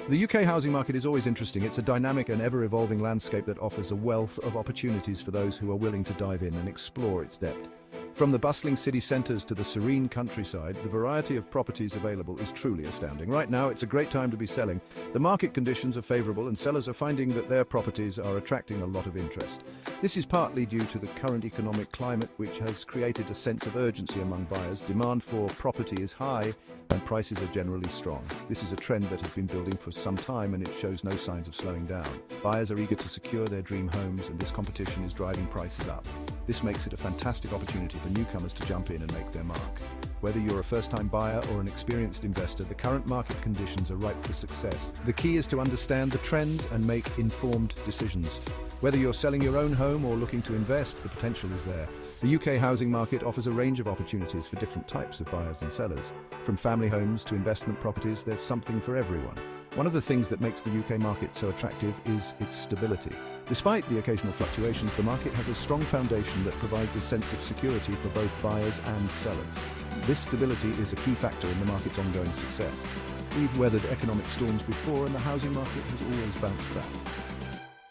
The UK housing market is always interesting. It's a dynamic and ever-evolving landscape that offers a wealth of opportunities for those who are willing to dive in and explore its depth. From the bustling city centres to the serene countryside, the variety of properties available is truly astounding. Right now, it's a great time to be selling. The market conditions are favourable and sellers are finding that their properties are attracting a lot of interest. This is partly due to the current economic climate, which has created a sense of urgency among buyers. Demand for property is high and prices are generally strong. This is a trend that has been building for some time and it shows no signs of slowing down. Buyers are eager to secure their dream homes and this competition is driving prices up. This makes it a fantastic opportunity for newcomers to jump in and make their mark. Whether you're a first-time buyer or an experienced investor, the current market conditions are ripe for success. The key is to understand the trends and make informed decisions. Whether you're selling your own home or looking to invest, the potential is there. The UK housing market offers a range of opportunities for different types of buyers and sellers. From family homes to investment properties, there's something for everyone. One of the things that makes the UK market so attractive is its stability. Despite the occasional fluctuations, the market has a strong foundation that provides a sense of security for both buyers and sellers. This stability is a key factor in the market's ongoing success. We've weathered economic storms before and the housing market has always bounced back.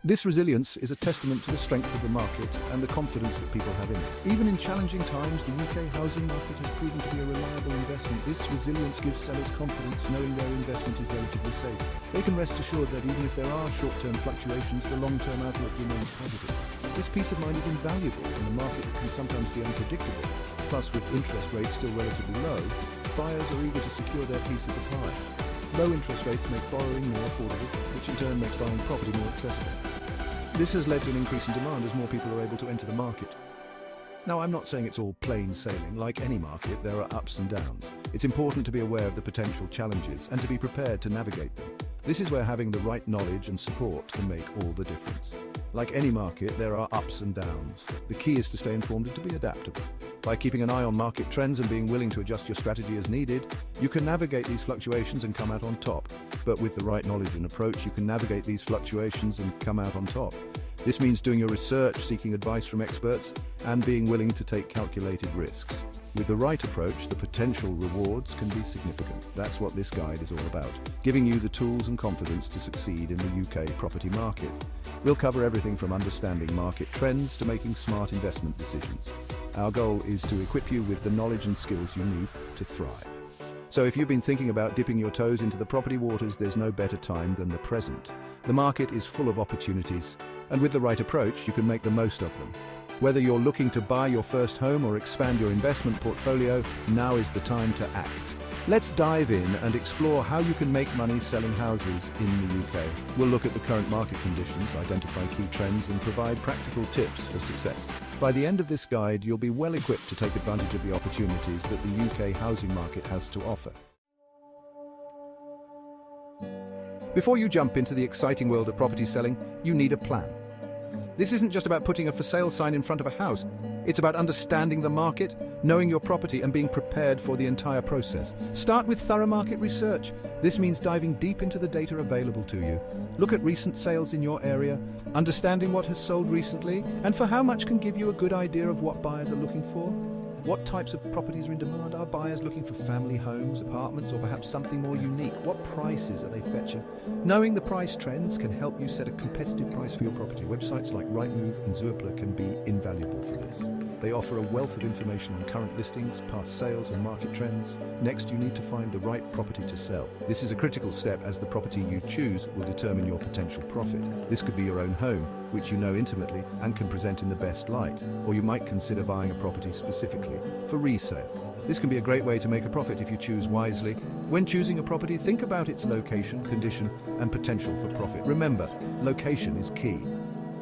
This resilience is a testament to the strength of the market and the confidence that people have in it. Even in challenging times, the UK housing market has proven to be a reliable investment. This resilience gives sellers confidence knowing their investment is relatively safe. They can rest assured that even if there are short-term fluctuations, the long-term outlook remains positive. This peace of mind is invaluable in a market that can sometimes be unpredictable. Plus, with interest rates still relatively low, buyers are eager to secure their piece of the pie. Low interest rates make borrowing more affordable, which in turn makes buying property more accessible. This has led to an increase in demand as more people are able to enter the market. Now, I'm not saying it's all plain sailing. Like any market, there are ups and downs. It's important to be aware of the potential challenges and to be prepared to navigate them. This is where having the right knowledge and support can make all the difference. Like any market, there are ups and downs. The key is to stay informed and to be adaptable. By keeping an eye on market trends and being willing to adjust your strategy as needed, you can navigate these fluctuations and come out on top. But with the right knowledge and approach, you can navigate these fluctuations and come out on top. This means doing your research, seeking advice from experts, and being willing to take calculated risks. With the right approach, the potential rewards can be significant. That's what this guide is all about, giving you the tools and confidence to succeed in the UK property market. We'll cover everything from understanding market trends to making smart investment decisions. Our goal is to equip you with the knowledge and skills you need to thrive. So if you've been thinking about dipping your toes into the property waters, there's no better time than the present. The market is full of opportunities, and with the right approach, you can make the most of them. Whether you're looking to buy your first home or expand your investment portfolio, now is the time to act. Let's dive in and explore how you can make money selling houses in the UK. We'll look at the current market conditions, identify key trends, and provide practical tips for success. By the end of this guide, you'll be well equipped to take advantage of the opportunities that the UK housing market has to offer. Before you jump into the exciting world of property selling, you need a plan. This isn't just about putting a for sale sign in front of a house. It's about understanding the market, knowing your property, and being prepared for the entire process. Start with thorough market research. This means diving deep into the data available to you. Look at recent sales in your area, understanding what has sold recently, and for how much can give you a good idea of what buyers are looking for. What types of properties are in demand? Are buyers looking for family homes, apartments, or perhaps something more unique? What prices are they fetching? Knowing the price trends can help you set a competitive price for your property. Websites like Rightmove and Zoopla can be invaluable for this. They offer a wealth of information on current listings, past sales, and market trends. Next, you need to find the right property to sell. This is a critical step as the property you choose will determine your potential profit. This could be your own home, which you know intimately and can present in the best light, or you might consider buying a property specifically for resale. This can be a great way to make a profit if you choose wisely. When choosing a property, think about its location, condition, and potential for profit. Remember, location is key.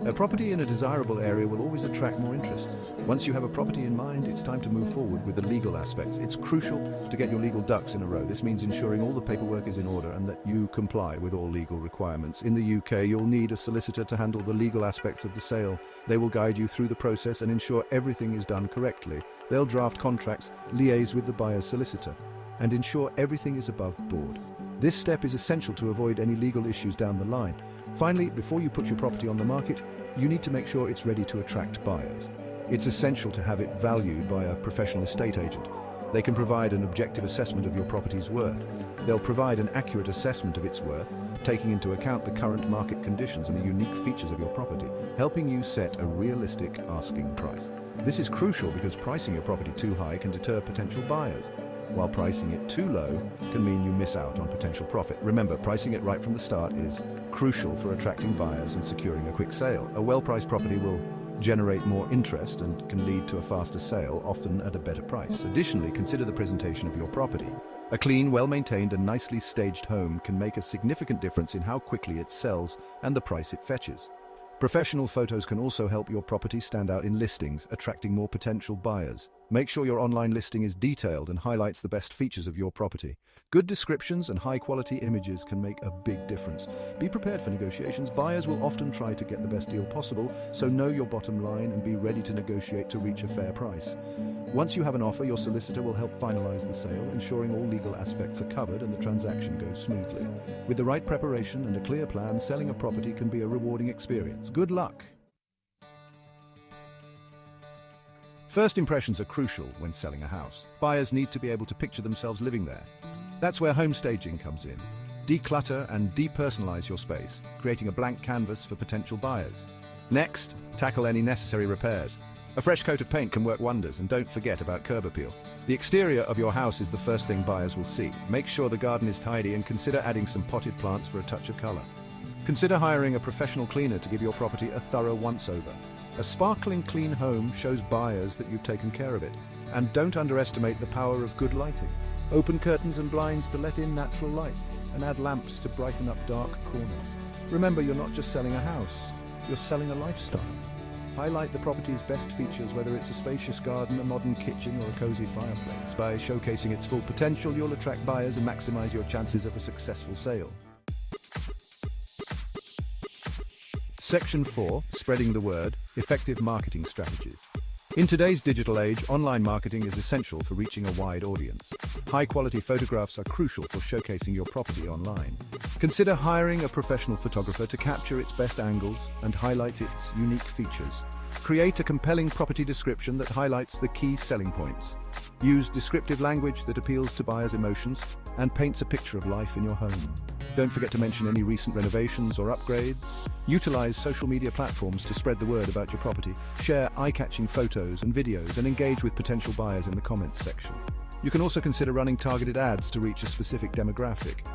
A property in a desirable area will always attract more interest. Once you have a property in mind, it's time to move forward with the legal aspects. It's crucial to get your legal ducks in a row. This means ensuring all the paperwork is in order and that you comply with all legal requirements. In the UK, you'll need a solicitor to handle the legal aspects of the sale. They will guide you through the process and ensure everything is done correctly. They'll draft contracts, liaise with the buyer's solicitor, and ensure everything is above board. This step is essential to avoid any legal issues down the line. Finally, before you put your property on the market, you need to make sure it's ready to attract buyers. It's essential to have it valued by a professional estate agent. They can provide an objective assessment of your property's worth. They'll provide an accurate assessment of its worth, taking into account the current market conditions and the unique features of your property, helping you set a realistic asking price. This is crucial because pricing your property too high can deter potential buyers, while pricing it too low can mean you miss out on potential profit. Remember, pricing it right from the start is crucial for attracting buyers and securing a quick sale. A well-priced property will generate more interest and can lead to a faster sale, often at a better price. Additionally, consider the presentation of your property. A clean, well-maintained and nicely staged home can make a significant difference in how quickly it sells and the price it fetches. Professional photos can also help your property stand out in listings, attracting more potential buyers. Make sure your online listing is detailed and highlights the best features of your property. Good descriptions and high-quality images can make a big difference. Be prepared for negotiations. Buyers will often try to get the best deal possible, so know your bottom line and be ready to negotiate to reach a fair price. Once you have an offer, your solicitor will help finalize the sale, ensuring all legal aspects are covered and the transaction goes smoothly. With the right preparation and a clear plan, selling a property can be a rewarding experience. Good luck! First impressions are crucial when selling a house. Buyers need to be able to picture themselves living there. That's where home staging comes in. Declutter and depersonalize your space, creating a blank canvas for potential buyers. Next, tackle any necessary repairs. A fresh coat of paint can work wonders, and don't forget about curb appeal. The exterior of your house is the first thing buyers will see. Make sure the garden is tidy and consider adding some potted plants for a touch of color. Consider hiring a professional cleaner to give your property a thorough once-over. A sparkling clean home shows buyers that you've taken care of it. And don't underestimate the power of good lighting. Open curtains and blinds to let in natural light, and add lamps to brighten up dark corners. Remember, you're not just selling a house, you're selling a lifestyle. Highlight the property's best features, whether it's a spacious garden, a modern kitchen, or a cozy fireplace. By showcasing its full potential, you'll attract buyers and maximize your chances of a successful sale. Section 4, Spreading the Word, Effective Marketing Strategies. In today's digital age, online marketing is essential for reaching a wide audience. High-quality photographs are crucial for showcasing your property online. Consider hiring a professional photographer to capture its best angles and highlight its unique features. Create a compelling property description that highlights the key selling points. Use descriptive language that appeals to buyers' emotions and paints a picture of life in your home. Don't forget to mention any recent renovations or upgrades. Utilize social media platforms to spread the word about your property. Share eye-catching photos and videos and engage with potential buyers in the comments section. You can also consider running targeted ads to reach a specific demographic.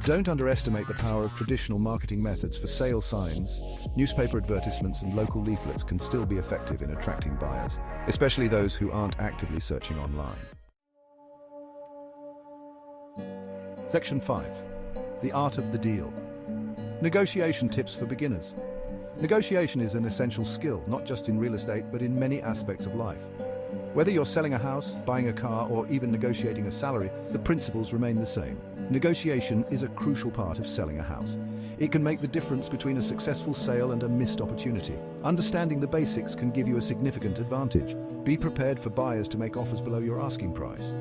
Don't underestimate the power of traditional marketing methods for sale signs. Newspaper advertisements and local leaflets can still be effective in attracting buyers, especially those who aren't actively searching online. Section 5. The Art of the Deal. Negotiation tips for beginners. Negotiation is an essential skill, not just in real estate, but in many aspects of life. Whether you're selling a house, buying a car, or even negotiating a salary, the principles remain the same. Negotiation is a crucial part of selling a house. It can make the difference between a successful sale and a missed opportunity. Understanding the basics can give you a significant advantage. Be prepared for buyers to make offers below your asking price.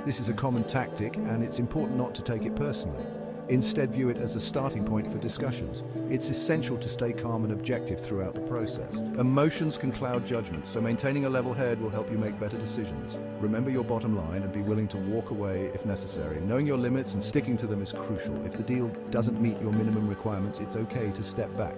This is a common tactic, and it's important not to take it personally. Instead, view it as a starting point for discussions. It's essential to stay calm and objective throughout the process. Emotions can cloud judgment, so maintaining a level head will help you make better decisions. Remember your bottom line and be willing to walk away if necessary. Knowing your limits and sticking to them is crucial. If the deal doesn't meet your minimum requirements, it's okay to step back.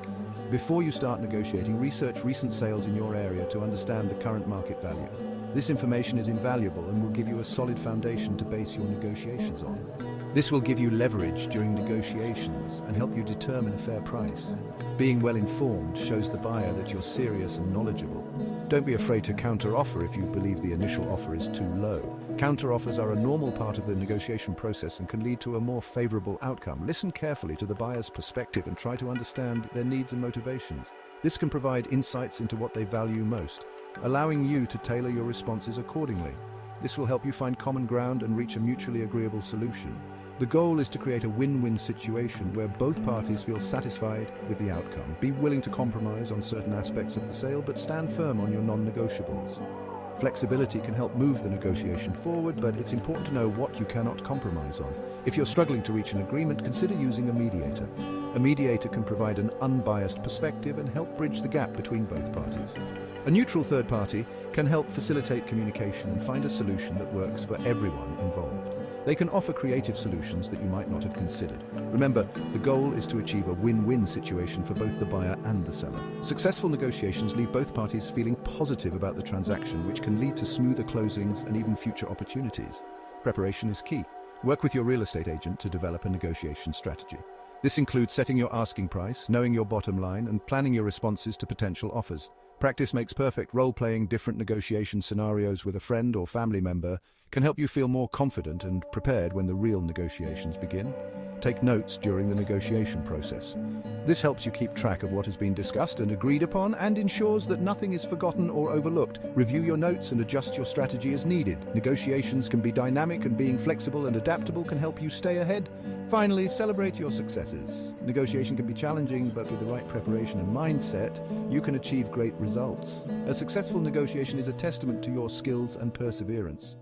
Before you start negotiating, research recent sales in your area to understand the current market value. This information is invaluable and will give you a solid foundation to base your negotiations on. This will give you leverage during negotiations and help you determine a fair price. Being well informed shows the buyer that you're serious and knowledgeable. Don't be afraid to counter-offer if you believe the initial offer is too low. Counter-offers are a normal part of the negotiation process and can lead to a more favorable outcome. Listen carefully to the buyer's perspective and try to understand their needs and motivations. This can provide insights into what they value most, allowing you to tailor your responses accordingly. This will help you find common ground and reach a mutually agreeable solution. The goal is to create a win-win situation where both parties feel satisfied with the outcome. Be willing to compromise on certain aspects of the sale, but stand firm on your non-negotiables. Flexibility can help move the negotiation forward, but it's important to know what you cannot compromise on. If you're struggling to reach an agreement, consider using a mediator. A mediator can provide an unbiased perspective and help bridge the gap between both parties. A neutral third party can help facilitate communication and find a solution that works for everyone involved. They can offer creative solutions that you might not have considered. Remember, the goal is to achieve a win-win situation for both the buyer and the seller. Successful negotiations leave both parties feeling positive about the transaction, which can lead to smoother closings and even future opportunities. Preparation is key. Work with your real estate agent to develop a negotiation strategy. This includes setting your asking price, knowing your bottom line, and planning your responses to potential offers. Practice makes perfect. Role-playing different negotiation scenarios with a friend or family member can help you feel more confident and prepared when the real negotiations begin. Take notes during the negotiation process. This helps you keep track of what has been discussed and agreed upon and ensures that nothing is forgotten or overlooked. Review your notes and adjust your strategy as needed. Negotiations can be dynamic, and being flexible and adaptable can help you stay ahead. Finally, celebrate your successes. Negotiation can be challenging, but with the right preparation and mindset, you can achieve great results. A successful negotiation is a testament to your skills and perseverance.